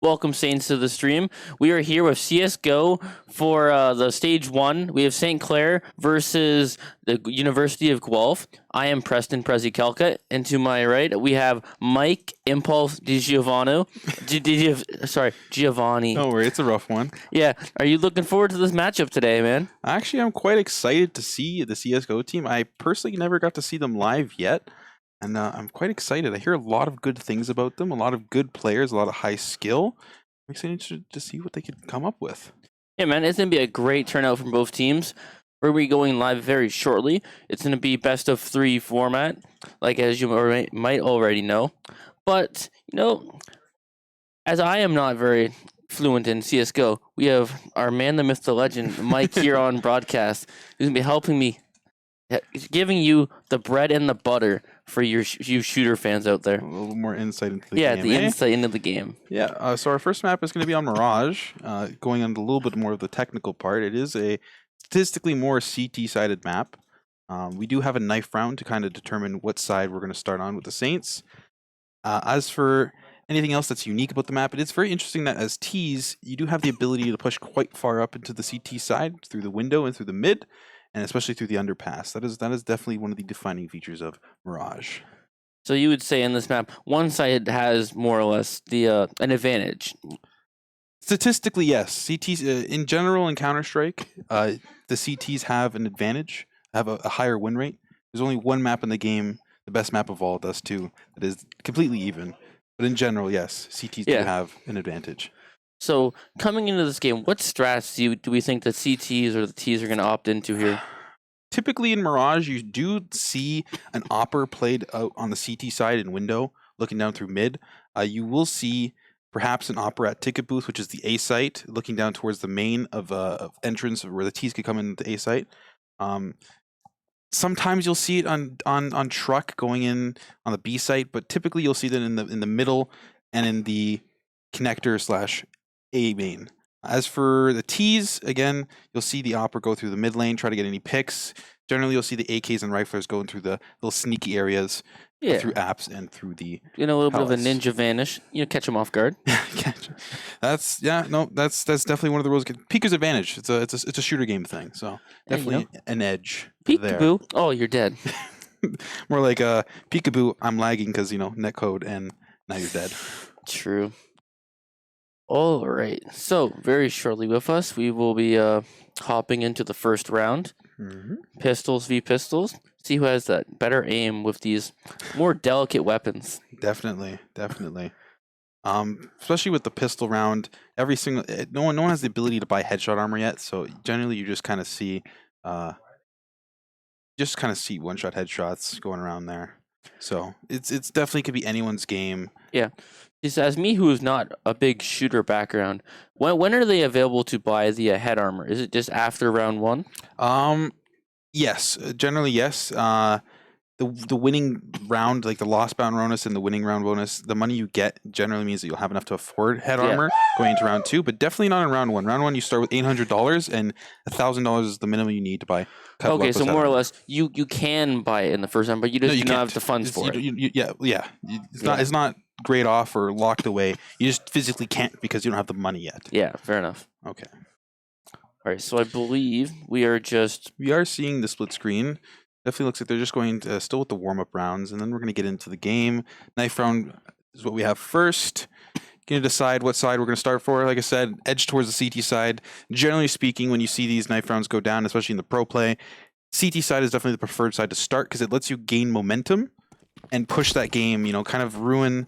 Welcome, Saints, to the stream. We are here with CSGO for the stage 1. We have St. Clair versus the University of Guelph. I am Preston Prezi Kelka, and to my right we have Mike Impulse Giovanni. Giovanni. Don't worry, it's a rough one. Yeah, are you looking forward to this matchup today, man? Actually, I'm quite excited to see the CSGO team. I personally never got to see them live yet, and I'm quite excited. I hear a lot of good things about them, a lot of good players, a lot of high skill. I'm excited to see what they could come up with. Yeah, man, it's going to be a great turnout from both teams. We're going to be going live very shortly. It's going to be best of 3 format, like as you might already know. But, as I am not very fluent in CSGO, we have our man, the myth, the legend, Mike here on broadcast, who's going to be helping me, giving you the bread and the butter for you shooter fans out there. A little more insight into the game. Yeah, the insight into the game. Yeah, so our first map is going to be on Mirage, going on a little bit more of the technical part. It is a statistically more CT-sided map. We do have a knife round to kind of determine what side we're going to start on with the Saints. As for anything else that's unique about the map, it is very interesting that as Ts, you do have the ability to push quite far up into the CT side through the window and through the mid, and especially through the underpass. That is definitely one of the defining features of Mirage. So you would say in this map, one side has more or less the an advantage. Statistically, yes. CTs in general in Counter-Strike, the CTs have an advantage, have a higher win rate. There's only one map in the game, the best map of all, Dust 2, that is completely even. But in general, yes, CTs do have an advantage. So coming into this game, what strats do we think the CTs or the Ts are going to opt into here? Typically in Mirage, you do see an opper played out on the CT side in window, looking down through mid. You will see perhaps an opper at ticket booth, which is the A site, looking down towards the main of entrance where the Ts could come into the A site. Sometimes you'll see it on truck going in on the B site, but typically you'll see that in the middle and in the connector / A main. As for the Ts, again, you'll see the opera go through the mid lane, try to get any picks. Generally, you'll see the AKs and riflers going through the little sneaky areas, through apps and through the a little bit of a ninja vanish. Catch them off guard. That's definitely one of the rules. Peeker's advantage. It's a shooter game thing. So definitely an edge. Peekaboo. Oh, you're dead. More like peekaboo. I'm lagging because netcode, and now you're dead. True. All right. So very shortly with us, we will be hopping into the first round. Pistols v pistols. See who has that better aim with these more delicate weapons. Definitely. Especially with the pistol round, no one has the ability to buy headshot armor yet. So generally, you just kind of see one-shot headshots going around there. So it's definitely could be anyone's game. Yeah. Just as me, who is not a big shooter background, when are they available to buy the head armor? Is it just after round 1? Yes, generally yes. The winning round, like the lost bound bonus and the winning round bonus, the money you get generally means that you'll have enough to afford head armor going into round 2, but definitely not in round 1. Round 1, you start with $800, and $1,000 is the minimum you need to buy. Okay, so more or less, you can buy it in the first round, but you just do not have the funds for it. It's not grayed off or locked away. You just physically can't because you don't have the money yet. Yeah, fair enough. Okay. All right, so I believe we are seeing the split screen. Definitely looks like they're just going to still with the warm-up rounds, and then we're going to get into the game. Knife round is what we have first. Going to decide what side we're going to start for. Like I said, edge towards the CT side. Generally speaking, when you see these knife rounds go down, especially in the pro play, CT side is definitely the preferred side to start because it lets you gain momentum and push that game, kind of ruin,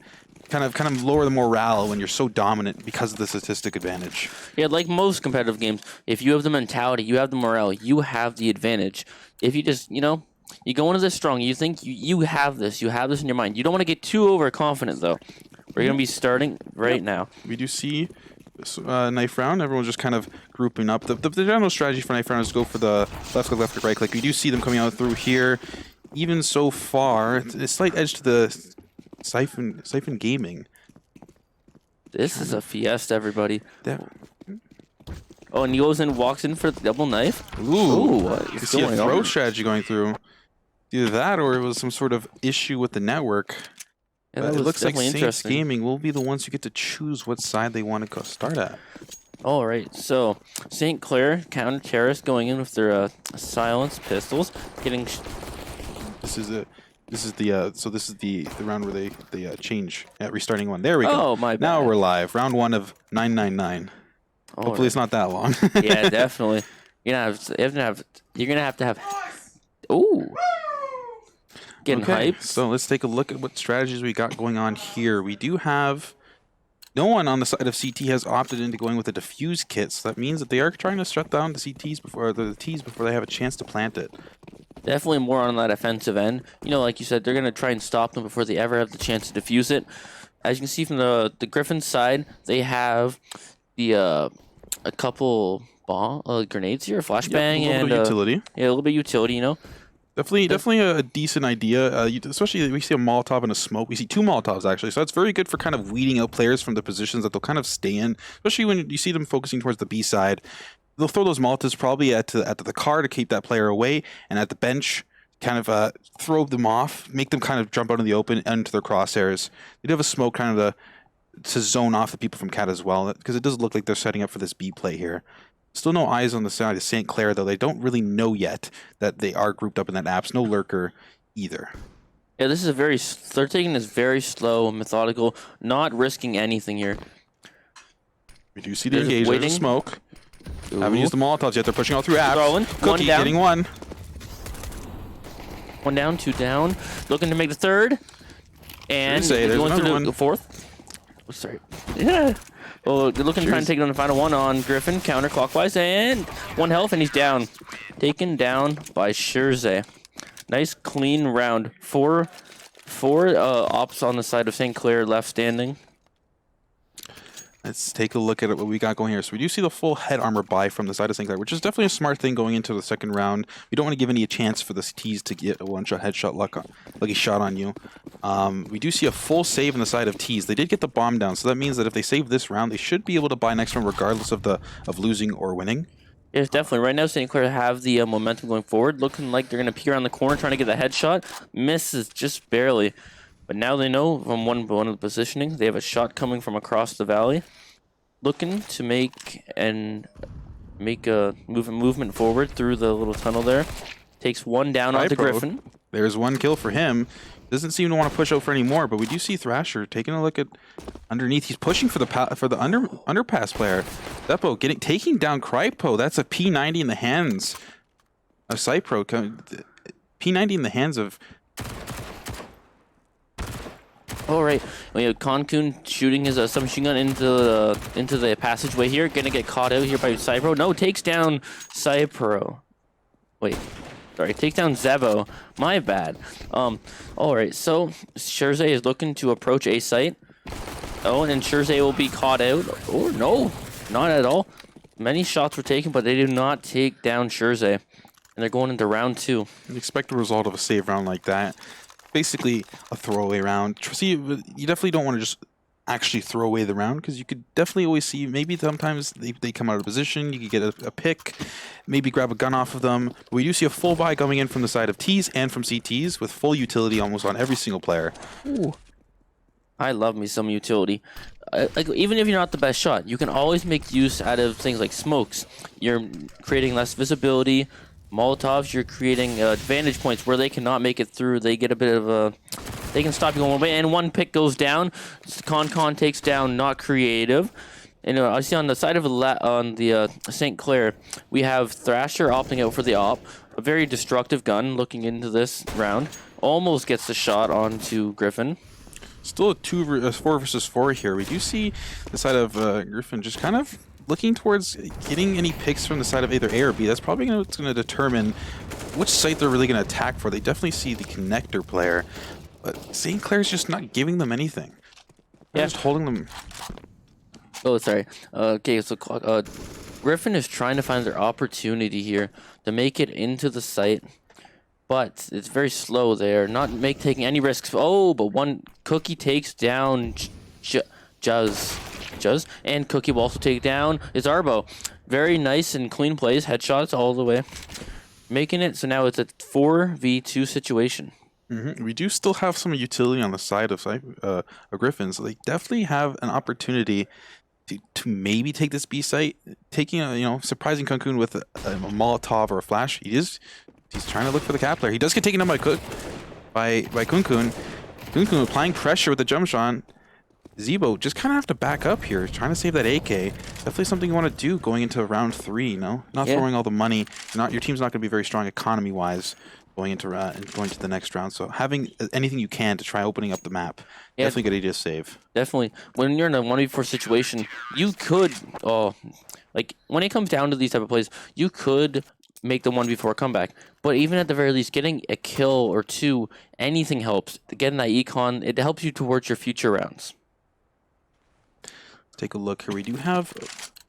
kind of lower the morale when you're so dominant because of the statistic advantage. Yeah, like most competitive games, if you have the mentality, you have the morale, you have the advantage. If you just, you go into this strong, you think you have this in your mind. You don't want to get too overconfident, though. We're going to be starting right now. We do see this knife round. Everyone's just kind of grouping up. The general strategy for knife round is go for the left click, right click. We do see them coming out through here. Even so far, it's a slight edge to the Siphon Gaming. This is a fiesta, everybody. Oh, and he goes in, walks in for the double knife. Ooh, what? You see a throw strategy going through. Either that or it was some sort of issue with the network. Yeah, But that it was looks like definitely Saints interesting. Gaming will be the ones who get to choose what side they want to go start at. All right, so St. Clair counter terrorists going in with their silenced pistols, getting. This is the round where they change at restarting one. There we go. Oh, my bad. Now we're live. Round 1 of 999. All Hopefully it's not that long. Yeah, definitely. You're gonna have to have. Ooh. Getting Okay, hyped. so let's take a look at what strategies we got going on here. We do have no one on the side of CT has opted into going with a diffuse kit, so that means that they are trying to shut down the CTs before the Ts before they have a chance to plant it. Definitely more on that offensive end. You know, like you said, they're gonna try and stop them before they ever have the chance to defuse it. As you can see from the Griffin side, they have the a couple grenades here, flashbang, Yep, a little and bit of utility. yeah, a little bit of utility. You know, Definitely a decent idea. Especially we see a Molotov and a smoke. We see 2 Molotovs actually, so that's very good for kind of weeding out players from the positions that they'll kind of stay in. Especially when you see them focusing towards the B side, they'll throw those Molotovs probably at the car to keep that player away, and at the bench, kind of throw them off, make them kind of jump out in the open into their crosshairs. They do have a smoke kind of to zone off the people from Cat as well, because it does look like they're setting up for this B play here. Still no eyes on the side of St. Clair, though. They don't really know yet that they are grouped up in that apps. No lurker either. yeah, this is they're taking this very slow, methodical, not risking anything here. We do see the There's engage. waiting. There's a smoke. Ooh. Haven't used the Molotovs yet. They're pushing all through apps. Throwing. Cookie One down. getting one. 1 down, 2 down, looking to make the third, and There's going another through one. the fourth. Oh, sorry. Yeah. Well, they're looking to try and take it on the final one on Griffin, counterclockwise, and 1 health, and he's down. Taken down by Scherze. Nice, clean round. Four ops on the side of St. Clair left standing. Let's take a look at what we got going here. So we do see the full head armor buy from the side of St. Clair, which is definitely a smart thing going into the second round. We don't want to give any chance for the T's to get a one-shot headshot lucky shot on you. We do see a full save on the side of T's. They did get the bomb down, so that means that if they save this round, they should be able to buy next round regardless of losing or winning. Yes, definitely. Right now, St. Clair have the momentum going forward, looking like they're going to peek around the corner, trying to get the headshot. Misses just barely. But now they know from one of the positioning, they have a shot coming from across the valley. Looking to make a movement forward through the little tunnel there. Takes 1 down onto Griffin. There's 1 kill for him. Doesn't seem to want to push out for any more, but we do see Thrasher taking a look at underneath. He's pushing for the underpass player. Depo taking down Crypo. That's a P90 in the hands of Cypro. P90 in the hands of. All right, we have Konkun shooting his submachine gun into the passageway here. Gonna get caught out here by Cypro. No, takes down Cypro. Wait, sorry, takes down Zevo. My bad. All right, so Scherze is looking to approach A site. Oh, and Scherze will be caught out. Or no, not at all. Many shots were taken, but they do not take down Scherze. And they're going into round 2. Expect a result of a save round like that. Basically a throwaway round. See, you definitely don't want to just actually throw away the round, because you could definitely always see maybe sometimes they come out of position. You could get a pick, maybe grab a gun off of them. We do see a full buy coming in from the side of T's and from CTs with full utility almost on every single player. Ooh. I love me some utility. Like, even if you're not the best shot, you can always make use out of things like smokes. You're creating less visibility. Molotovs, you're creating vantage points where they cannot make it through. They get a bit of a... They can stop you going one way, and 1 pick goes down. Con takes down Not Creative. And I see on the side of the St. Clair, we have Thrasher opting out for the op. A very destructive gun looking into this round. Almost gets the shot onto Griffin. Still a 4 versus 4 here. We do see the side of Griffin just kind of looking towards getting any picks from the side of either A or B. That's probably what's going to determine which site they're really going to attack for. They definitely see the connector player, but St. Clair's just not giving them anything. They're just holding them. Oh, sorry. Okay, so Griffin is trying to find their opportunity here to make it into the site, but it's very slow there. Not taking any risks. Oh, but 1 Cookie takes down Juzz, and Cookie will also take down his Arbo. Very nice and clean plays, headshots all the way, making it so now it's a 4v2 situation. We do still have some utility on the side of Griffin, so they definitely have an opportunity to maybe take this B site, taking a surprising Cocoon with a Molotov or a flash. He's trying to look for the cap player. He does get taken down by Kunkun. Kunkun applying pressure with the jump shot. Zebo just kind of have to back up here, trying to save that AK. Definitely something you want to do going into round 3. Not throwing all the money. Your team's not going to be very strong economy wise going into the next round. So having anything you can to try opening up the map, definitely good idea to save. Definitely, when you're in a 1v4 situation, you could like when it comes down to these type of plays, you could make the 1v4 comeback. But even at the very least, getting a kill or two, anything helps. Getting that econ, it helps you towards your future rounds. Take a look here. We do have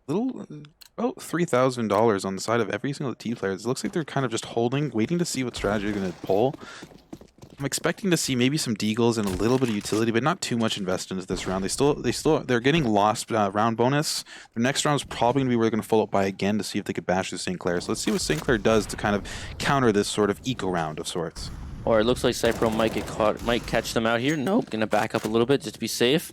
a little about $3,000 on the side of every single T player. It looks like they're kind of just holding, waiting to see what strategy they're going to pull. I'm expecting to see maybe some deagles and a little bit of utility, but not too much invested into this round. They're getting lost round bonus. Their next round is probably going to be where they're going to follow up by again to see if they could bash through St. Clair. So let's see what St. Clair does to kind of counter this sort of eco round of sorts. Or it looks like Cypro might get caught, might catch them out here. Nope, gonna back up a little bit just to be safe.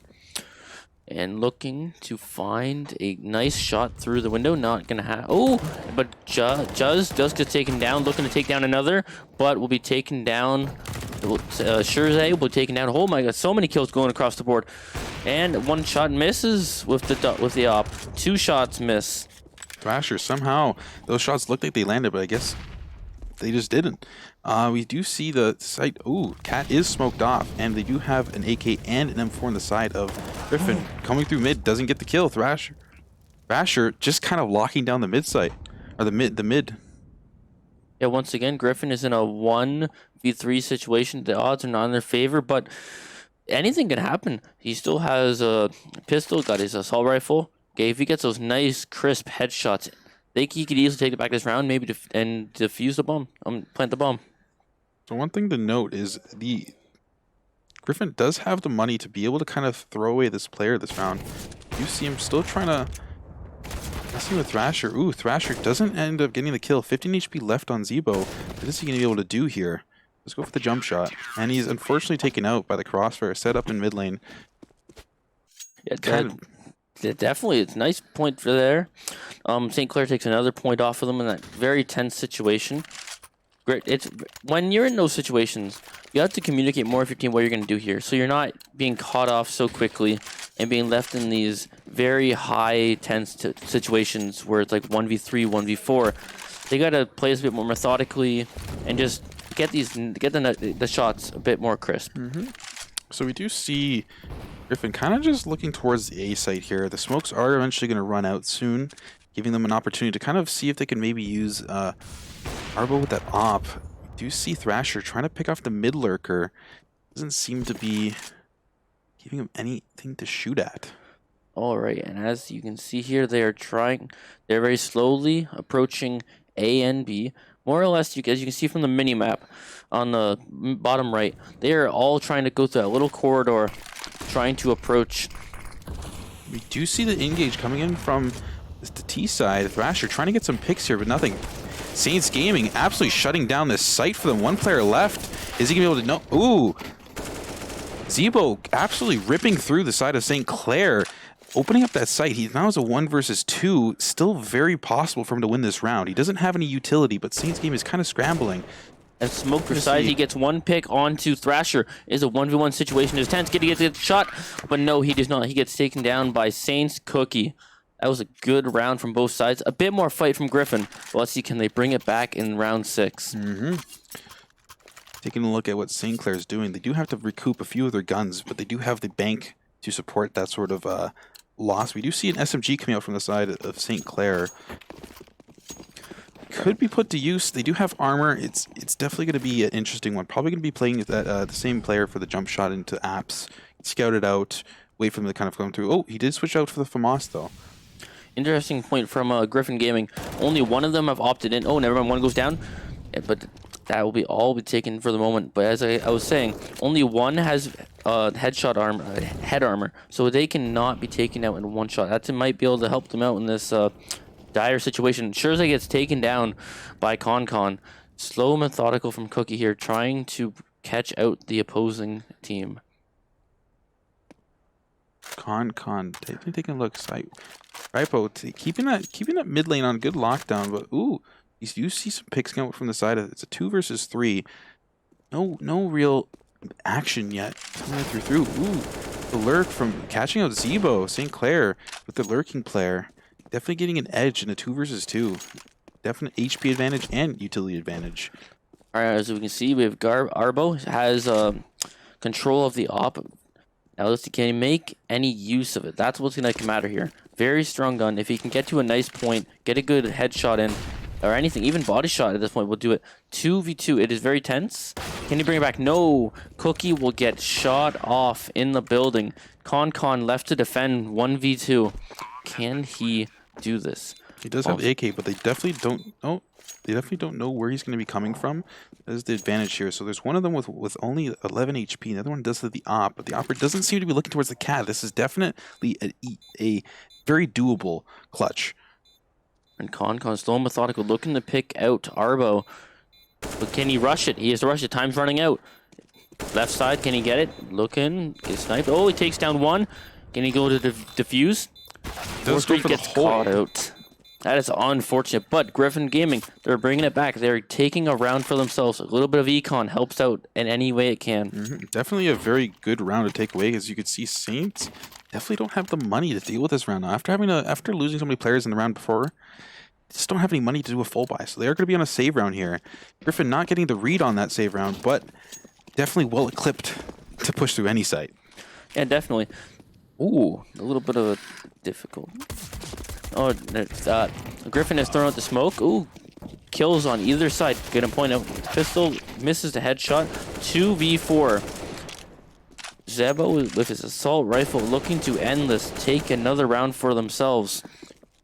And looking to find a nice shot through the window. Not gonna have. Oh, but Juz does get taken down. Looking to take down another, but will be taken down. Shurzay will be taken down. Oh my god, so many kills going across the board. And one shot misses with the op. 2 shots miss. Thrasher, somehow those shots looked like they landed, but I guess they just didn't. We do see the site. Ooh, Cat is smoked off, and they do have an AK and an M4 on the side of Griffin. Coming through mid, doesn't get the kill. Thrasher just kind of locking down the mid site, or the mid. Yeah, once again, Griffin is in a 1v3 situation. The odds are not in their favor, but anything can happen. He still has a pistol, got his assault rifle. Okay, if he gets those nice, crisp headshots, he could easily take it back this round, maybe and defuse the bomb, plant the bomb. So one thing to note is the Griffin does have the money to be able to kind of throw away this player this round. You see him still trying to messing with Thrasher. Ooh, Thrasher doesn't end up getting the kill. 15 HP left on Zebo. What is he going to be able to do here? Let's go for the jump shot. And he's unfortunately taken out by the crossfire set up in mid lane. Yeah, definitely. It's a nice point for there. St. Clair takes another point off of them in that very tense situation. Great. It's when you're in those situations, you have to communicate more with your team what you're going to do here, so you're not being caught off so quickly and being left in these very high tense situations where it's like 1v3, 1v4. They got to play this a bit more methodically and just get the shots a bit more crisp. So we do see Griffin kind of just looking towards the A site here. The smokes are eventually going to run out soon, giving them an opportunity to kind of see if they can maybe use Arbo with that op. We do see Thrasher trying to pick off the mid lurker. Doesn't seem to be giving him anything to shoot at. All right, and as you can see here, they're very slowly approaching A and B. More or less, as you can see from the mini-map on the bottom right, they are all trying to go through that little corridor, trying to approach. We do see the engage coming in from the T side. Thrasher trying to get some picks here, but nothing. Saints Gaming absolutely shutting down this site for them. One player left. Is he going to be able to... No. Ooh. Zebo absolutely ripping through the side of St. Clair. Opening up that site. He now has a 1 versus 2. Still very possible for him to win this round. He doesn't have any utility, but Saints Game is kind of scrambling. And Smoker side, he gets one pick onto Thrasher. Is a 1v1 situation. His 10's getting the shot, but no, he does not. He gets taken down by Saints Cookie. That was a good round from both sides. A bit more fight from Griffin. But let's see, can they bring it back in round 6? Taking a look at what St. Clair's doing, they do have to recoup a few of their guns, but they do have the bank to support that sort of loss. We do see an SMG coming out from the side of St. Clair. Could be put to use. They do have armor. It's definitely going to be an interesting one. Probably going to be playing the same player for the jump shot into apps. Scout it out. Wait for them to kind of come through. Oh, he did switch out for the FAMAS though. Interesting point from Griffin Gaming. Only one of them have opted in. Oh, never mind. One goes down. Yeah, but that will be all be taken for the moment. But as I was saying, only one has headshot armor, head armor, so they cannot be taken out in one shot. That might be able to help them out in this dire situation. Shurzay gets taken down by Con. Slow, methodical from Cookie here, trying to catch out the opposing team. Con definitely taking a look. Ripo keeping that mid lane on good lockdown, but ooh, you see some picks coming from the side of it. It's a 2 versus 3. No real action yet. Coming through. Ooh, the lurk from catching out Zebo, St. Clair with the lurking player. Definitely getting an edge in a 2 versus 2. Definite HP advantage and utility advantage. All right, as we can see, we have Arbo has control of the op. Now let's see, can he make any use of it? That's what's going to matter here. Very strong gun. If he can get to a nice point, get a good headshot in, or anything, even body shot at this point, we'll do it. 2v2. It is very tense. Can he bring it back? No. Cookie will get shot off in the building. Con left to defend 1v2. Can he do this? He does have AK, but they definitely don't. Oh, they definitely don't know where he's going to be coming from. That is the advantage here. So there's one of them with only 11 HP. The other one does have the op, but the opera doesn't seem to be looking towards the cat. This is definitely a very doable clutch. And Con slow and methodical, looking to pick out Arbo. But can he rush it? He has to rush it. Time's running out. Left side, can he get it? Looking, get sniped. Oh, he takes down one. Can he go to defuse? Does go for gets the caught out. That is unfortunate, but Griffin Gaming, they're bringing it back. They're taking a round for themselves. A little bit of econ helps out in any way it can. Definitely a very good round to take away. As you can see, Saints definitely don't have the money to deal with this round now. After losing so many players in the round before, they just don't have any money to do a full buy. So they are going to be on a save round here. Griffin not getting the read on that save round, but definitely well equipped to push through any site. Yeah, definitely. Ooh, a little bit of a difficult. Oh, Griffin has thrown out the smoke. Ooh, kills on either side. Get him point out. Pistol misses the headshot. 2v4. Zebo with his assault rifle looking to end this. Take another round for themselves.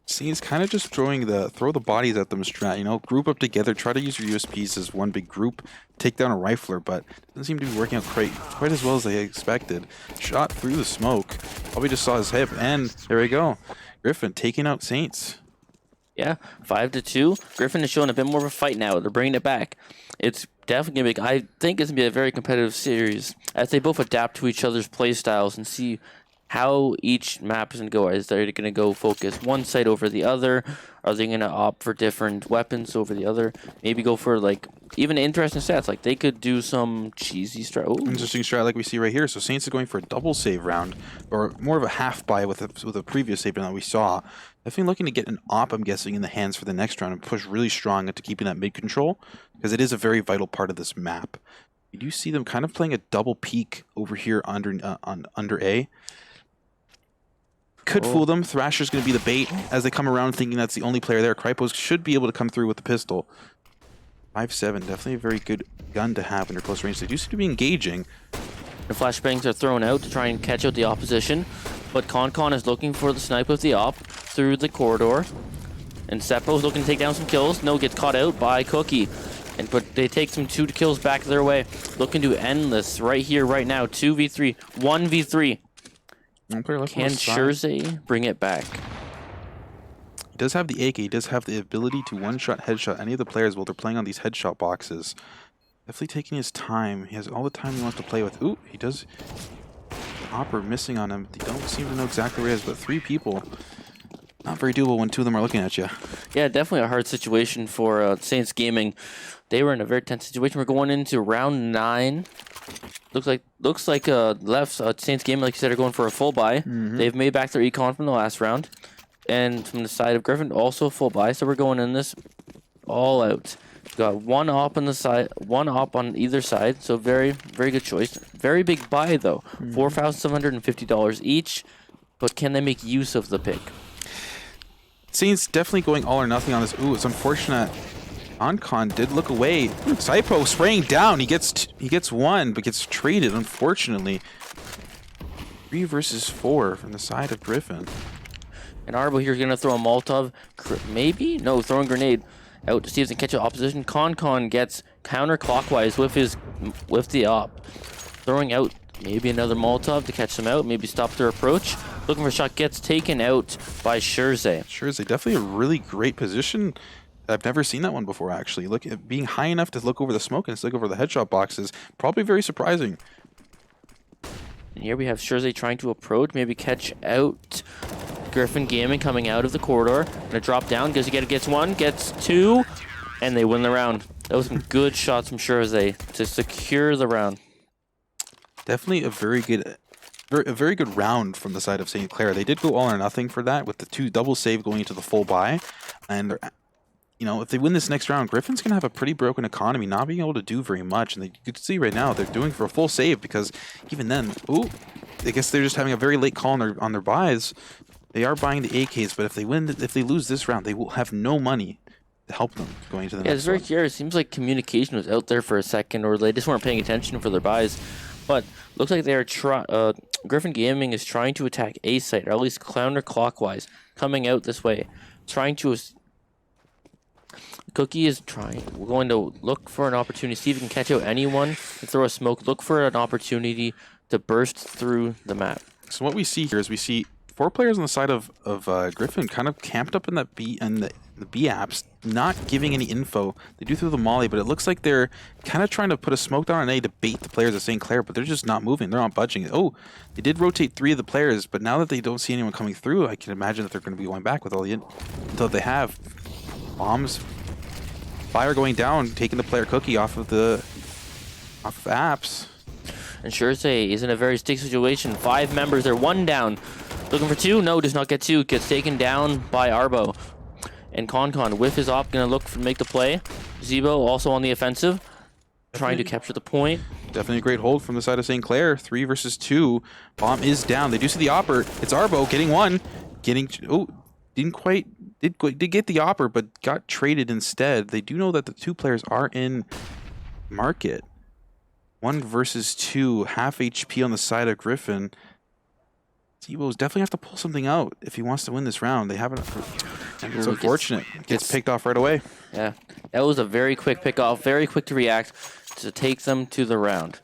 He's kind of just throw the bodies at them strat, you know, group up together, try to use your USPs as one big group, take down a rifler, but doesn't seem to be working out quite as well as they expected. Shot through the smoke. Probably just saw his hip, and there we go. Griffin taking out Saints. Yeah, 5-2. Griffin is showing a bit more of a fight now. They're bringing it back. It's definitely gonna be. I think it's gonna be a very competitive series as they both adapt to each other's play styles and see how each map is going to go. Is they going to go focus one side over the other? Are they going to opt for different weapons over the other? Maybe go for, like, even interesting stats. Like, they could do some cheesy strat. Ooh. Interesting strat like we see right here. So Saints is going for a double save round, or more of a half buy with a previous save round that we saw. Definitely looking to get an op, I'm guessing, in the hands for the next round and push really strong into keeping that mid control, because it is a very vital part of this map. You do see them kind of playing a double peek over here under A. Could fool them. Thrasher's going to be the bait as they come around thinking that's the only player there. Krypos should be able to come through with the pistol. 5.7, definitely a very good gun to have under close range. They do seem to be engaging. The flashbangs are thrown out to try and catch out the opposition, but Con is looking for the snipe of the op through the corridor. And Seppo's looking to take down some kills. No, gets caught out by Cookie. But they take some 2 kills back their way. Looking to end this right here, right now. 2v3, 1v3. Can Scherze bring it back? He does have the AK. He does have the ability to one-shot, headshot any of the players while they're playing on these headshot boxes. Definitely taking his time. He has all the time he wants to play with. Ooh, he does. Hopper missing on him. They don't seem to know exactly where he is, but 3 people. Not very doable when 2 of them are looking at you. Yeah, definitely a hard situation for Saints Gaming. They were in a very tense situation. We're going into round 9. Looks like left Saints Gaming, like you said, are going for a full buy. They've made back their econ from the last round, and from the side of Griffin, also full buy. So we're going in this all out. We've got 1 op on the side, 1 op on either side. So very good choice. Very big buy though, $4,750 each. But can they make use of the pick? Saints definitely going all or nothing on this. Ooh, it's unfortunate. Oncon did look away. Saipo spraying down. He gets 1, but gets traded, unfortunately. 3 versus 4 from the side of Griffin. And Arbo here's going to throw a Molotov. Maybe? No, throwing grenade out to see if they can catch an opposition. Con gets counterclockwise with the op. Throwing out maybe another Molotov to catch them out. Maybe stop their approach. Looking for a shot. Gets taken out by Scherze. Scherze, definitely a really great position I've never seen that one before, actually. Look at being high enough to look over the smoke and look over the headshot boxes. Probably very surprising. And here we have Scherze trying to approach, maybe catch out Griffin Gaming coming out of the corridor. Gonna drop down, gets one, gets two, and they win the round. That was some good shots from Scherze to secure the round. Definitely a very good round from the side of St. Clair. They did go all or nothing for that with the 2 double save going into the full buy. And they're, you know, if they win this next round, Griffin's going to have a pretty broken economy, not being able to do very much. And you can see right now they're doing for a full save because even then, ooh, I guess they're just having a very late call on their buys. They are buying the AKs, but if they lose this round, they will have no money to help them going to the next one. It's very curious. Seems like communication was out there for a second, or they just weren't paying attention for their buys. But looks like they are Griffin Gaming is trying to attack A site, or at least counterclockwise, coming out this way, trying to. Cookie is trying. We're going to look for an opportunity, see if we can catch out anyone, and throw a smoke. Look for an opportunity to burst through the map. So what we see here is we see 4 players on the side of Griffin kind of camped up in that B and the B apps, not giving any info. They do through the molly, but it looks like they're kind of trying to put a smoke down on A to bait the players of St. Clair, but they're just not moving. They're not budging. Oh, they did rotate 3 of the players, but now that they don't see anyone coming through, I can imagine that they're going to be going back with all the until they have bombs. Fire going down, taking the player Cookie off of apps. And Scherze is in a very sticky situation. 5 members, they're 1 down. Looking for 2, no, does not get 2. Gets taken down by Arbo. And Concon with his op, gonna look for make the play. Zebo also on the offensive, trying to capture the point. Definitely a great hold from the side of St. Clair. 3 versus 2. Bomb is down. They do see the opper. It's Arbo getting 1. Did get the opper, but got traded instead. They do know that the 2 players are in market. 1 versus 2, half HP on the side of Griffin. Zebo's definitely have to pull something out if he wants to win this round. They haven't. It's unfortunate. Gets picked off right away. Yeah, that was a very quick pick off, very quick to react to take them to the round.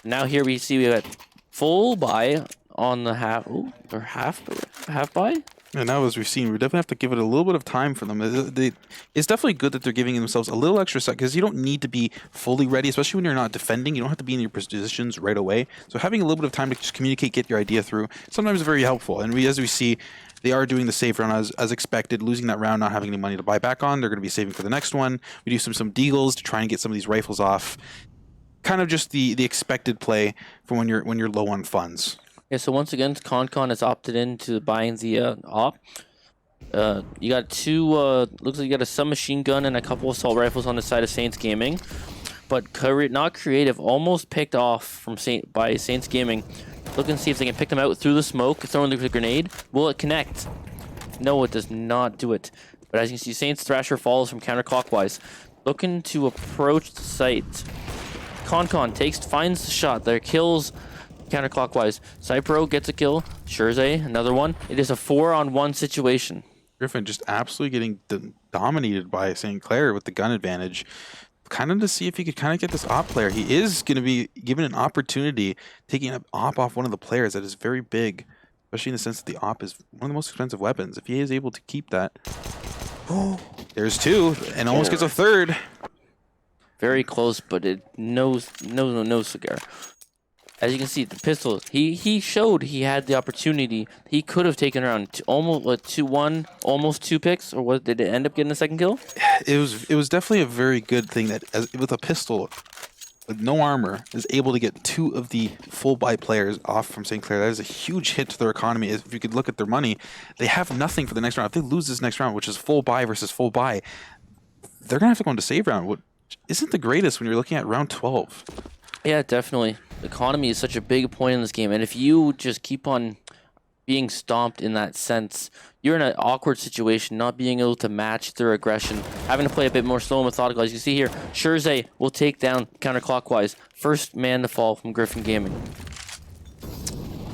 Now here we see we got full buy on the half, or half buy. And now, as we've seen, we definitely have to give it a little bit of time for them. It's definitely good that they're giving themselves a little extra set because you don't need to be fully ready, especially when you're not defending. You don't have to be in your positions right away. So having a little bit of time to just communicate, get your idea through, sometimes is very helpful. And as we see, they are doing the save round as expected, losing that round, not having any money to buy back on. They're going to be saving for the next one. We do some deagles to try and get some of these rifles off. Kind of just the expected play for when you're low on funds. Yeah, so once again, Concon has opted into buying the op. You got 2, looks like you got a submachine gun and a couple assault rifles on the side of Saints Gaming. But not creative, almost picked off by Saints Gaming. Looking to see if they can pick them out through the smoke, throwing the grenade. Will it connect? No, it does not do it. But as you can see, Saints Thrasher follows from counterclockwise. Looking to approach the site. Concon finds the shot there, kills counterclockwise. Cypro gets a kill. Scherze, another one. It is a 4-on-1 situation. Griffin just absolutely getting dominated by St. Clair with the gun advantage. Kind of to see if he could kind of get this op player. He is going to be given an opportunity taking an op off one of the players that is very big, especially in the sense that the op is one of the most expensive weapons. If he is able to keep that, there's 2 and almost gets a 3rd. Very close, but it no cigar. As you can see, the pistols. He showed he had the opportunity. He could have taken around almost 2 picks, or what? Did it end up getting a second kill? It was definitely a very good thing that with a pistol with no armor is able to get 2 of the full buy players off from St. Clair. That is a huge hit to their economy. If you could look at their money, they have nothing for the next round. If they lose this next round, which is full buy versus full buy, they're gonna have to go into save round, which isn't the greatest when you're looking at round 12. Yeah, definitely. Economy is such a big point in this game, and if you just keep on being stomped in that sense, you're in an awkward situation, not being able to match their aggression, having to play a bit more slow and methodical. As you can see here, Scherze will take down counterclockwise. First man to fall from Griffin Gaming.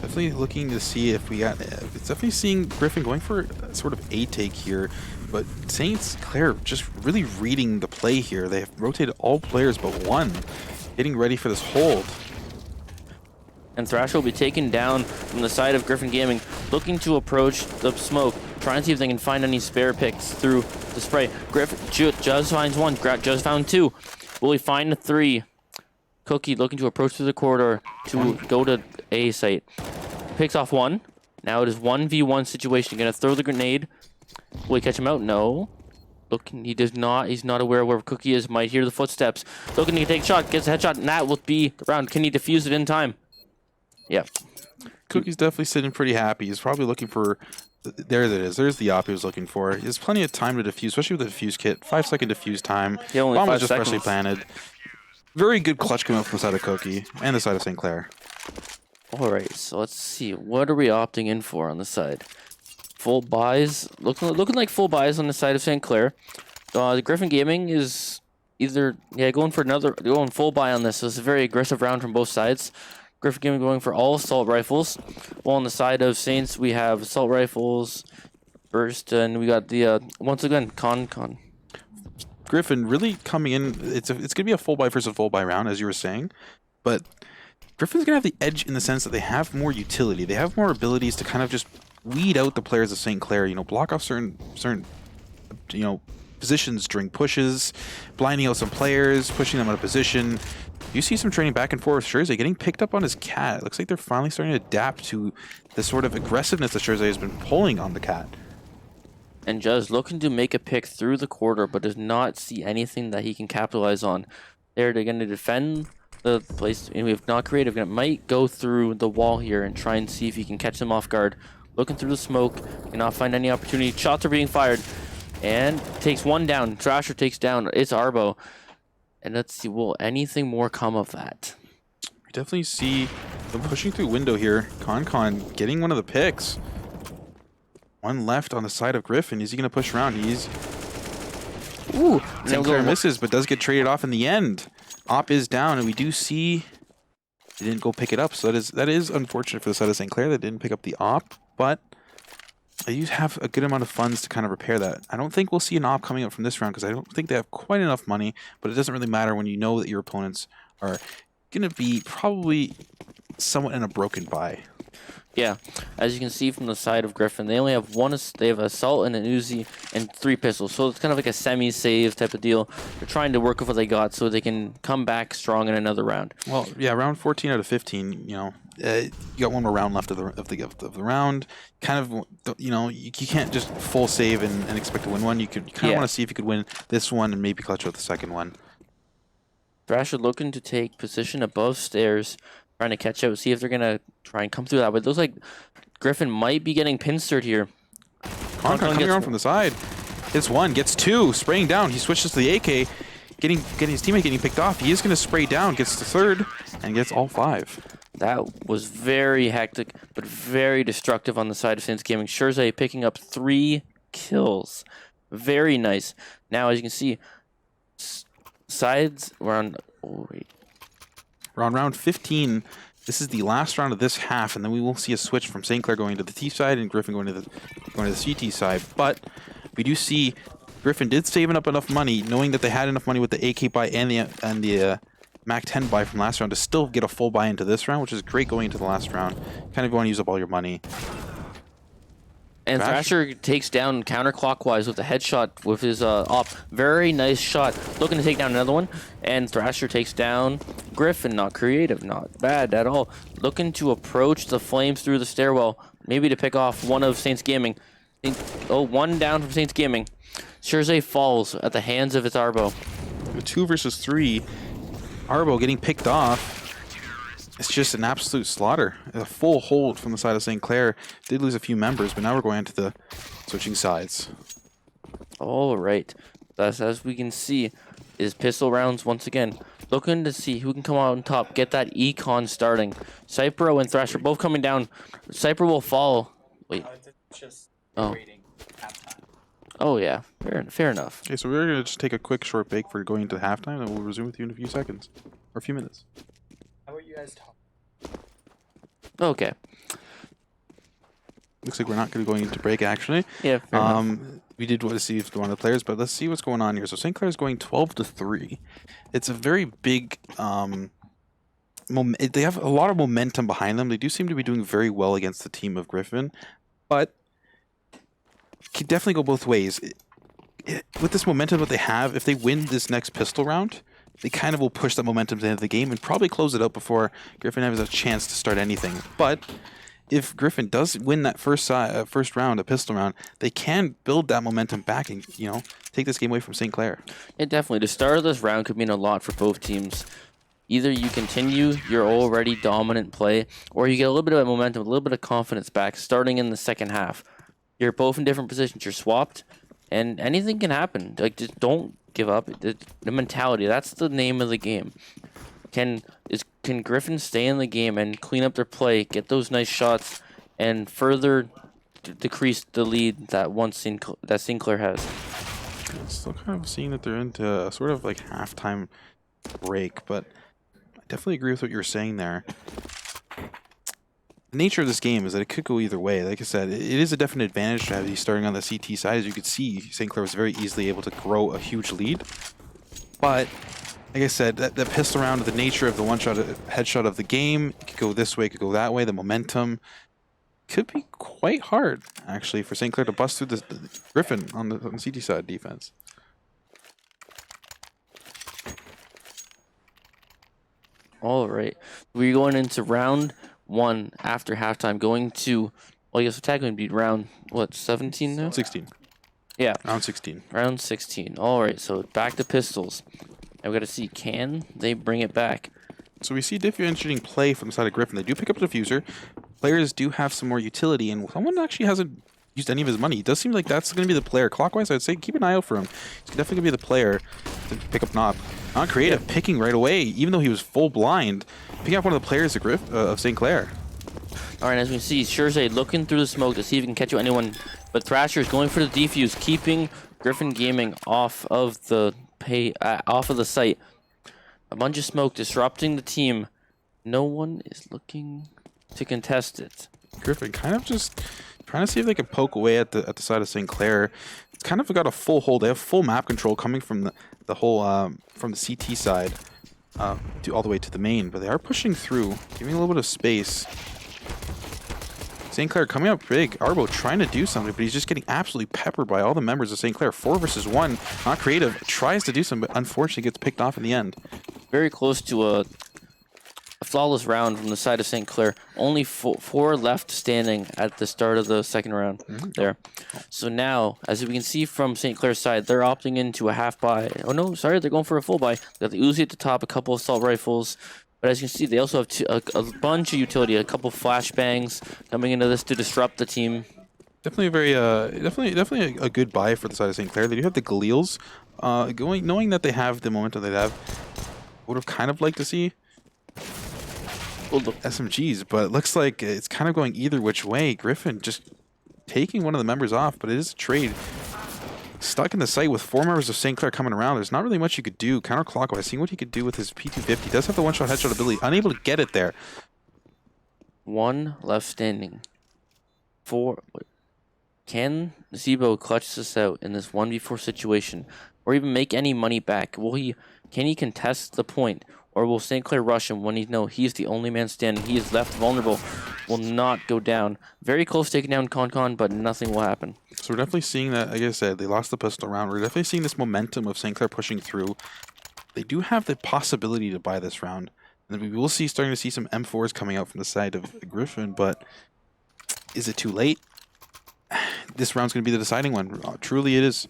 Definitely looking to see if we got. It's definitely seeing Griffin going for a sort of A take here, but Saints Clair just really reading the play here. They have rotated all players but 1, getting ready for this hold. And Thrasher will be taken down from the side of Griffin Gaming, looking to approach the smoke, trying to see if they can find any spare picks through the spray. Juz finds one, Juz found two. Will he find three? Cookie looking to approach through the corridor to go to A site. Picks off one. Now it is 1v1 situation. Gonna throw the grenade. Will he catch him out? No. Looking, he does not. He's not aware where Cookie is. Might hear the footsteps. Looking to take a shot. Gets a headshot, and that will be the round. Can he defuse it in time? Yeah. Cookie's definitely sitting pretty happy. He's probably looking for... There it is. There's the op he was looking for. He has plenty of time to defuse, especially with the defuse kit. 5-second defuse time. Yeah, only Bomb 5 was just seconds. freshly planted. Very good clutch coming up from the side of Cookie and the side of St. Clair. All right, so let's see. What are we opting in for on the side? Full buys. Looking like full buys on the side of St. Clair. The Griffin Gaming is either going full buy on this. So it's a very aggressive round from both sides. Griffin Gaming going for all assault rifles. While on the side of Saints, we have assault rifles, burst, and we got the once again con. Griffin really coming in. It's gonna be a full buy versus full buy round, as you were saying, but Griffin's gonna have the edge in the sense that they have more utility. They have more abilities to kind of just weed out the players of St. Clair. You know, block off certain positions during pushes, blinding out some players, pushing them out of position. You see some training back and forth. Shirzay getting picked up on his cat. It looks like they're finally starting to adapt to the sort of aggressiveness that Shirzay has been pulling on the cat. And Juz looking to make a pick through the quarter, but does not see anything that he can capitalize on. They're going to defend the place, and we have not creative. It might go through the wall here and try and see if he can catch them off guard. Looking through the smoke, cannot find any opportunity. Shots are being fired, and takes one down. Thrasher takes down. It's Arbo. And let's see, will anything more come of that? We definitely see them pushing through window here. Con getting one of the picks. One left on the side of Griffin. Is he going to push around? He's... Ooh. St. Clair misses, but does get traded off in the end. Op is down, and we do see... They didn't go pick it up, so that is unfortunate for the side of St. Clair. They didn't pick up the op, but they do have a good amount of funds to kind of repair that. I don't think we'll see an op coming up from this round, because I don't think they have quite enough money, but it doesn't really matter when you know that your opponents are going to be probably somewhat in a broken buy. Yeah, as you can see from the side of Griffin, they only have they have assault and an Uzi and 3 pistols, so it's kind of like a semi-save type of deal. They're trying to work with what they got so they can come back strong in another round. Well, yeah, round 14 out of 15, you got one more round left of the round. Kind of, you can't just full save and expect to win one. You kind of want to see if you could win this one and maybe clutch out the second one. Thrasher looking to take position above stairs, trying to catch out, see if they're going to try and come through that way. It looks like Griffin might be getting pincered here. Con coming around from the side. Hits one, gets two, spraying down. He switches to the AK, getting his teammate getting picked off. He is going to spray down, gets the third, and gets all 5. That was very hectic, but very destructive on the side of Saints Gaming. Shirzay picking up 3 kills. Very nice. Now, as you can see, sides were on... Oh, wait. We're on round 15. This is the last round of this half, and then we will see a switch from St. Clair going to the T side and Griffin going to the CT side. But we do see Griffin did save up enough money, knowing that they had enough money with the AK buy and the Mac 10 buy from last round to still get a full buy into this round, which is great going into the last round. Kind of want to use up all your money. And Thrasher takes down counterclockwise with a headshot with his op. Very nice shot. Looking to take down another one. And Thrasher takes down Griffin. Not creative. Not bad at all. Looking to approach the flames through the stairwell. Maybe to pick off one of Saints Gaming. One down from Saints Gaming. Shirzay falls at the hands of its Arbo. 2 versus 3. Arbo getting picked off. It's just an absolute slaughter. A full hold from the side of St. Clair. Did lose a few members, but now we're going into the switching sides. All right. Thus, as we can see, is pistol rounds once again. Looking to see who can come out on top. Get that econ starting. Cypro and Thrasher both coming down. Cypro will fall. Wait. Oh. Oh, yeah. Fair enough. Okay, so we're going to just take a quick short break for going into halftime, and we'll resume with you in a few seconds. Or a few minutes. How are you guys talking? Okay. Looks like we're not going to go into break, actually. Yeah, fair enough. We did want to see if one of the players, but let's see what's going on here. So St. Clair is going 12-3. It's a very big they have a lot of momentum behind them. They do seem to be doing very well against the team of Griffin, but can definitely go both ways. With this momentum that they have, if they win this next pistol round, they kind of will push that momentum to the end of the game and probably close it out before Griffin has a chance to start anything. But if Griffin does win that first round, a pistol round, they can build that momentum back and, you know, take this game away from St. Clair. Yeah, definitely. The start of this round could mean a lot for both teams. Either you continue your already dominant play, or you get a little bit of momentum, a little bit of confidence back starting in the second half. You're both in different positions. You're swapped, and anything can happen. Like, just don't give up. The mentality, that's the name of the game. Can Griffin stay in the game and clean up their play, get those nice shots, and further decrease the lead that St. Clair has? Still kind of seeing that they're into sort of like halftime break, but I definitely agree with what you were saying there. The nature of this game is that it could go either way. Like I said, it is a definite advantage to have you starting on the CT side. As you could see, St. Clair was very easily able to grow a huge lead. But, like I said, that pistol round, the nature of the one-shot headshot of the game, it could go this way, it could go that way. The momentum could be quite hard, actually, for St. Clair to bust through the Griffin on the CT side defense. All right, we're going into round one after halftime. Going to, well, I guess technically it'd be round, what, 17 now? 16. Yeah. Round 16. Round 16. All right, so back to pistols. And we got to see, can they bring it back? So we see differentiating play from the side of Griffin. They do pick up the diffuser. Players do have some more utility, and someone actually hasn't used any of his money. It does seem like that's going to be the player. Clockwise, I'd say keep an eye out for him. He's definitely going to be the player to pick up Knob. Not creative, picking right away, even though he was full blind, picking up one of the players of St. Clair. All right, as we can see, Shurzay looking through the smoke to see if he can catch anyone, but Thrasher is going for the defuse, keeping Griffin Gaming off of the site. A bunch of smoke disrupting the team. No one is looking to contest it. Griffin kind of just trying to see if they can poke away at the side of St. Clair. It's kind of got a full hold. They have full map control coming from the whole from the CT side all the way to the main, but they are pushing through, giving a little bit of space. St. Clair coming up big. Arbo trying to do something, but he's just getting absolutely peppered by all the members of St. Clair. 4 versus 1. Not creative. Tries to do something, but unfortunately gets picked off in the end. Very close to a flawless round from the side of St. Clair. Only four left standing at the start of the second round there. So now, as we can see from St. Clair's side, they're opting into a half buy. Oh no, sorry, they're going for a full buy. They got the Uzi at the top, a couple of assault rifles. But as you can see, they also have a bunch of utility, a couple flashbangs coming into this to disrupt the team. Definitely a very, definitely a good buy for the side of St. Clair. They do have the Galeals, knowing that they have the momentum they have. Would have kind of liked to see SMGs, but it looks like it's kind of going either which way. Griffin just taking one of the members off, but it is a trade. Stuck in the site with 4 members of St. Clair coming around. There's not really much you could do counterclockwise. Seeing what he could do with his P250. He does have the one-shot headshot ability. Unable to get it there. 1 left standing. 4. Can Zebo clutch this out in this 1v4 situation, or even make any money back? Can he contest the point, or will St. Clair rush him when he knows he's the only man standing? He is left vulnerable. Will not go down. Very close taking down Concon, but nothing will happen. So we're definitely seeing that, like I said, they lost the pistol round. We're definitely seeing this momentum of St. Clair pushing through. They do have the possibility to buy this round. And we will see starting to see some M4s coming out from the side of Griffin, but is it too late? This round's going to be the deciding one. Truly it is.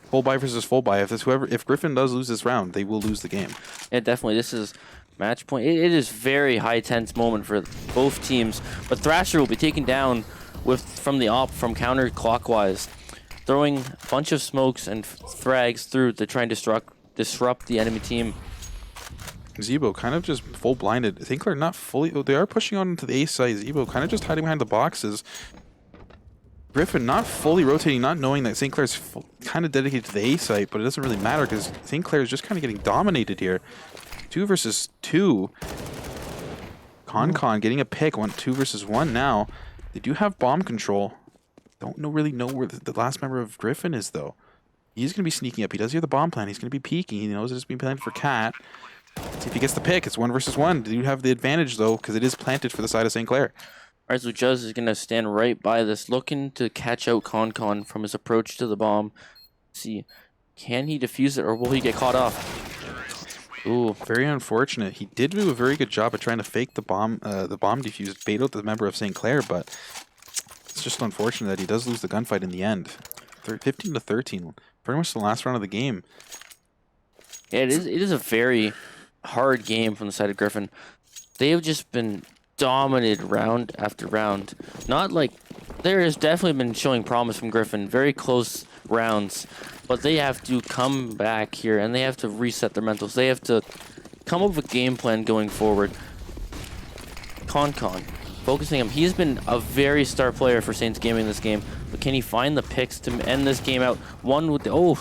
Full buy versus full buy. If Griffin does lose this round, they will lose the game. Yeah, definitely. This is match point. It is very high tense moment for both teams. But Thrasher will be taken down from counterclockwise, throwing a bunch of smokes and frags through to try and disrupt the enemy team. Zebo kind of just full blinded. I think they're not fully. They are pushing on into the A side. Zebo kind of just hiding behind the boxes. Griffin not fully rotating, not knowing that St. Clair's kind of dedicated to the A site, but it doesn't really matter because St. Clair is just kind of getting dominated here. 2 versus 2. Concon getting a pick. 2 versus 1 now. They do have bomb control. Don't really know where the last member of Griffin is, though. He's going to be sneaking up. He does hear the bomb plan. He's going to be peeking. He knows it's being planned for Cat. See if he gets the pick. It's 1 versus 1. Do you have the advantage, though, because it is planted for the side of St. Clair. All right, so Juz is going to stand right by this, looking to catch out Con from his approach to the bomb. See, can he defuse it, or will he get caught off? Ooh, Very unfortunate. He did do a very good job at trying to fake the bomb defuse, bait out the member of St. Clair, but it's just unfortunate that he does lose the gunfight in the end. 15 to 13, pretty much the last round of the game. yeah, it is a very hard game from the side of Griffin. They have just been dominated round after round. Not like there has definitely been showing promise from Griffin, very close rounds, but they have to come back here and they have to reset their mentals. They have to come up with a game plan going forward. Con, focusing him. He's been a very star player for Saints Gaming this game, but can he find the picks to end this game out? One with the,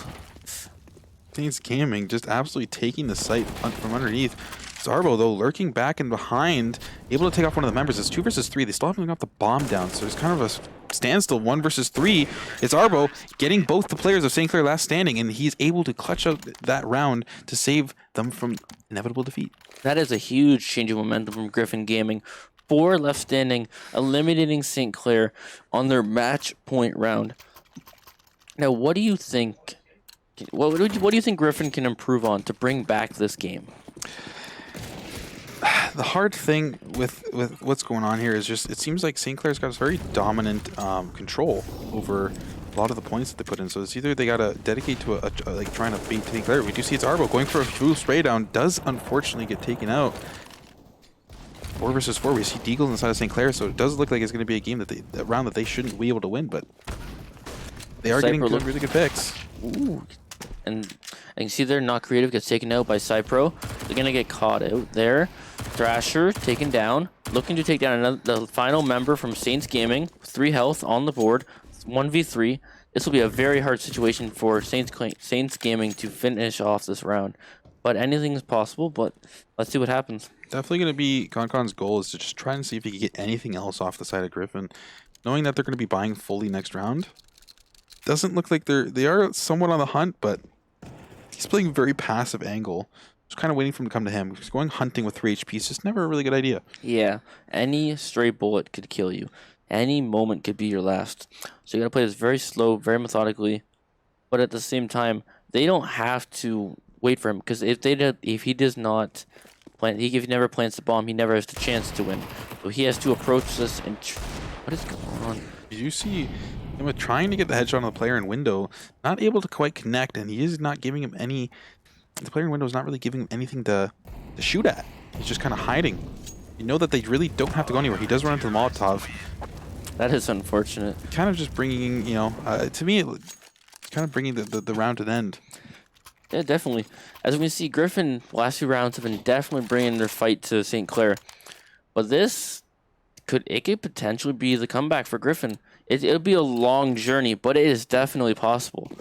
Saints Gaming just absolutely taking the site from underneath. Zarbo, though, lurking back and behind, able to take off one of the members. It's 2 versus 3. They still haven't got the bomb down, so there's kind of a standstill. 1 versus 3. It's Zarbo getting both the players of St. Clair last standing, and he's able to clutch out that round to save them from inevitable defeat. that is a huge change of momentum from Griffin Gaming. 4 left standing, eliminating St. Clair on their match point round. Now, what do you think? What do you think Griffin can improve on to bring back this game? The hard thing with what's going on here is just it seems like St. Clair's got very dominant control over a lot of the points that they put in. So it's either they gotta dedicate to like trying to beat St. Clair. We do see it's Arbo going for a full spray down. Does unfortunately get taken out. 4 versus 4. We see Deagle inside of St. Clair, so it does look like it's going to be a game a round that they shouldn't be able to win, but they are getting some really good picks. Ooh. And you can see they're not creative, gets taken out by Cypro. They're going to get caught out there. Thrasher taken down, looking to take down the final member from Saints Gaming. 3 health on the board, 1v3. This will be a very hard situation for Saints Gaming to finish off this round. But anything is possible, but let's see what happens. Definitely going to be Concon's goal is to just try and see if he can get anything else off the side of Griffin. Knowing that they're going to be buying fully next round. Doesn't look like they are somewhat on the hunt, but he's playing a very passive angle. Just kind of waiting for him to come to him. He's going hunting with 3 HP is just never a really good idea. Yeah, any stray bullet could kill you. Any moment could be your last. So you got to play this very slow, very methodically. But at the same time, they don't have to wait for him, because if he does not plant, if he never plants the bomb, he never has the chance to win. So he has to approach this and what is going on? You see him trying to get the headshot on the player in window, not able to quite connect, and he is not giving him any. The player in window is not really giving him anything to shoot at. He's just kind of hiding. You know that they really don't have to go anywhere. He does run into the Molotov. That is unfortunate. Kind of just bringing, to me, it's kind of bringing the round to an end. Yeah, definitely. As we can see, Griffin, last 2 rounds have been definitely bringing their fight to St. Clair. But this could potentially be the comeback for Griffin. It'll be a long journey, but it is definitely possible.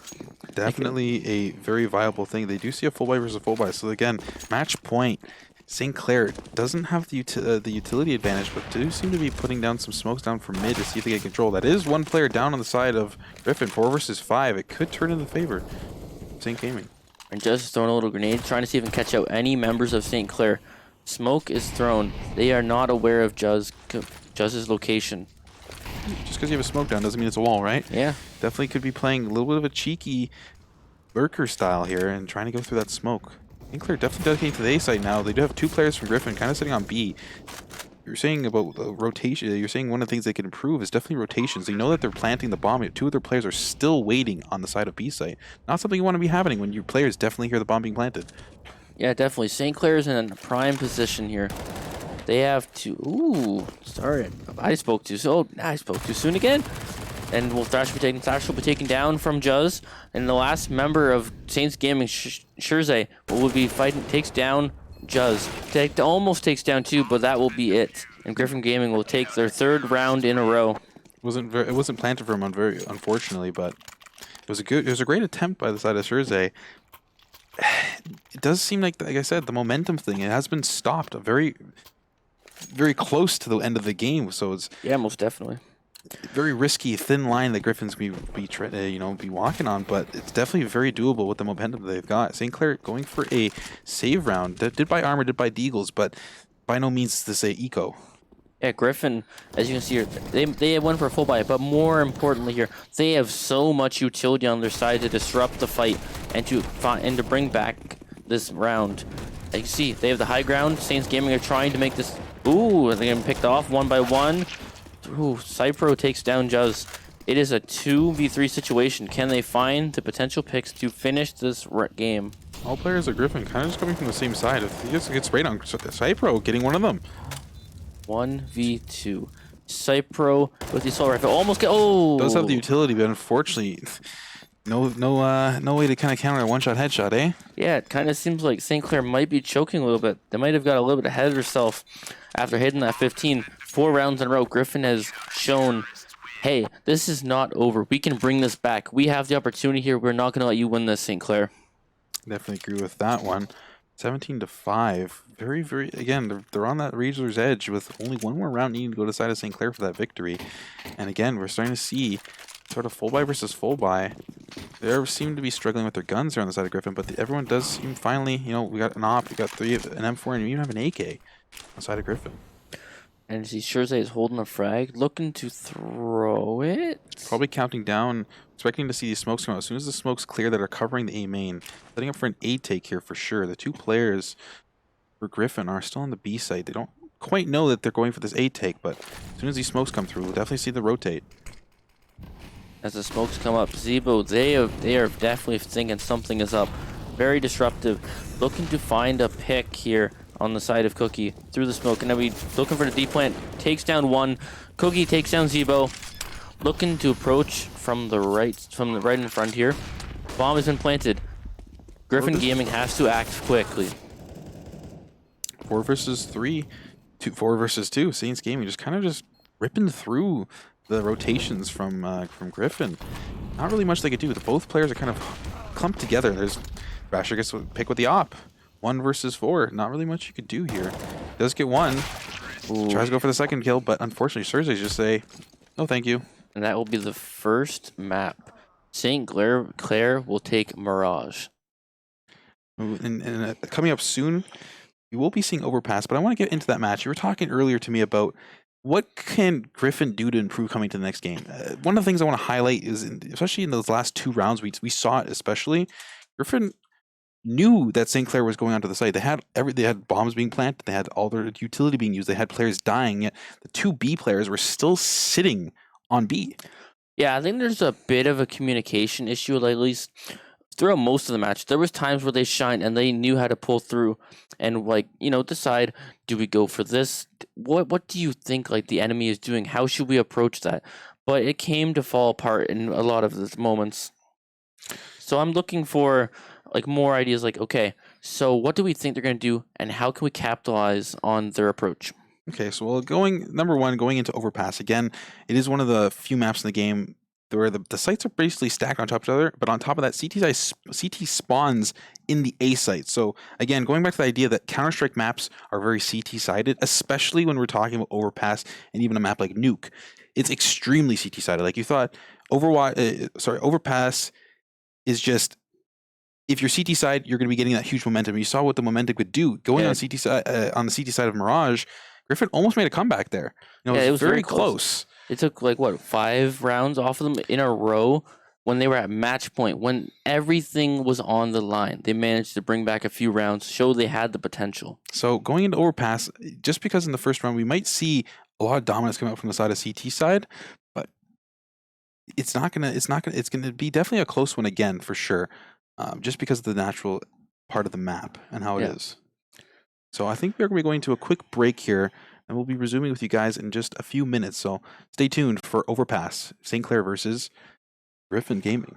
Definitely a very viable thing. They do see a full buy versus a full buy. So again, match point. St. Clair doesn't have the utility advantage, but do seem to be putting down some smokes down from mid to see if they get control. That is 1 player down on the side of Griffin. 4 versus 5. It could turn in the favor of St. Gaming. And Juz is throwing a little grenade, trying to see if he can catch out any members of St. Clair. Smoke is thrown. They are not aware of Juz's location. Just because you have a smoke down doesn't mean it's a wall, right? Yeah. Definitely could be playing a little bit of a cheeky lurker style here and trying to go through that smoke. St. Clair definitely dedicating to the A site now. They do have 2 players from Griffin kind of sitting on B. You're saying about rotation. You're saying one of the things they can improve is definitely rotations. They know that they're planting the bomb. 2 of their players are still waiting on the side of B site. Not something you want to be happening when your players definitely hear the bomb being planted. Yeah, definitely. St. Clair is in a prime position here. They have to. Ooh, sorry. I spoke too soon again. And will Thrash will be taken down from Juz. And the last member of Saints Gaming, Shirze, will be fighting, takes down Juz. Almost takes down 2, but that will be it. And Griffin Gaming will take their 3rd round in a row. It wasn't planted for him, unfortunately, but it was a great attempt by the side of Shirze. It does seem like I said, the momentum thing, it has been stopped very, very close to the end of the game. So it's Yeah, most definitely. very risky, thin line that Griffin's be walking on, but it's definitely very doable with the momentum that they've got. St. Clair going for a save round. Did buy armor, did buy deagles, but by no means to say eco. Yeah, Griffin, as you can see here, they went for a full buy, but more importantly here, they have so much utility on their side to disrupt the fight and to bring back this round. As you see, they have the high ground. Saints Gaming are trying to make this. Ooh, they're getting picked off 1 by 1. Ooh, Cypro takes down Juz. It is a 2v3 situation. Can they find the potential picks to finish this game? All players are Griffin, kind of just coming from the same side. If he just gets sprayed on, Cypro getting one of them. 1v2. Cypro with the assault rifle almost get. Oh, Does have the utility, but unfortunately, no way to kind of counter a one-shot headshot, eh? Yeah, it kind of seems like St. Clair might be choking a little bit. They might have got a little bit ahead of herself after hitting that 15. 4 rounds in a row, Griffin has shown, hey, this is not over. We can bring this back. We have the opportunity here. We're not going to let you win this, St. Clair. Definitely agree with that one. 17-5. Very, very, again, they're on that Razor's edge with only one more round needing to go to the side of St. Clair for that victory. And again, we're starting to see sort of full buy versus full buy. They seem to be struggling with their guns here on the side of Griffin, but everyone does seem finally, we got an AWP, we got an M4, and we even have an AK on the side of Griffin. And see, Sherze is holding a frag, looking to throw it. Probably counting down, expecting to see these smokes come out. As soon as the smokes clear that are covering the A main, setting up for an A take here for sure. The 2 players for Griffin are still on the B site. They don't quite know that they're going for this A take, but as soon as these smokes come through, we'll definitely see the rotate. As the smokes come up, Zebo, they are definitely thinking something is up. Very disruptive. Looking to find a pick here on the side of Cookie through the smoke. And now we looking for the D plant. Takes down 1. Cookie takes down Zebo. Looking to approach from the right in front here. Bomb has been planted. Griffin Gaming has to act quickly. 4 versus 3. 4 versus 2. Saints Gaming just kind of just ripping through the rotations from Griffin. Not really much they could do. Both players are kind of clumped together. There's Basher gets to pick with the AWP. 1 versus 4. Not really much you could do here. Does get 1. Ooh. Tries to go for the second kill, but unfortunately, Cersei just say, no, thank you. And that will be the first map. St. Clair will take Mirage. And coming up soon, you will be seeing Overpass, but I want to get into that match. You were talking earlier to me about what can Griffin do to improve coming to the next game. One of the things I want to highlight is, especially in those last 2 rounds, we saw it especially. Griffin knew that St. Clair was going onto the site. They had bombs being planted. They had all their utility being used. They had players dying. Yet the 2 B players were still sitting on B. Yeah, I think there's a bit of a communication issue, at least throughout most of the match. There was times where they shined and they knew how to pull through and decide, do we go for this? What do you think the enemy is doing? How should we approach that? But it came to fall apart in a lot of the moments. So I'm looking for more ideas okay, so what do we think they're going to do and how can we capitalize on their approach? Okay, so number 1, going into Overpass. Again, it is one of the few maps in the game where the sites are basically stacked on top of each other, but on top of that, CT spawns in the A site. So again, going back to the idea that Counter-Strike maps are very CT-sided, especially when we're talking about Overpass and even a map like Nuke. It's extremely CT-sided. Like you thought, Overpass is just, if you're CT side, you're going to be getting that huge momentum. You saw what the momentum could do going on CT side, on the CT side of Mirage. Griffin almost made a comeback there. It was very close. It took 5 rounds off of them in a row when they were at match point, when everything was on the line. They managed to bring back a few rounds, show they had the potential. So going into Overpass, just because in the first round we might see a lot of dominance come out from the side of CT side, but it's gonna be definitely a close one again for sure. Just because of the natural part of the map and how it is. So I think we're going to be going to a quick break here, and we'll be resuming with you guys in just a few minutes. So stay tuned for Overpass, St. Clair versus Griffin Gaming.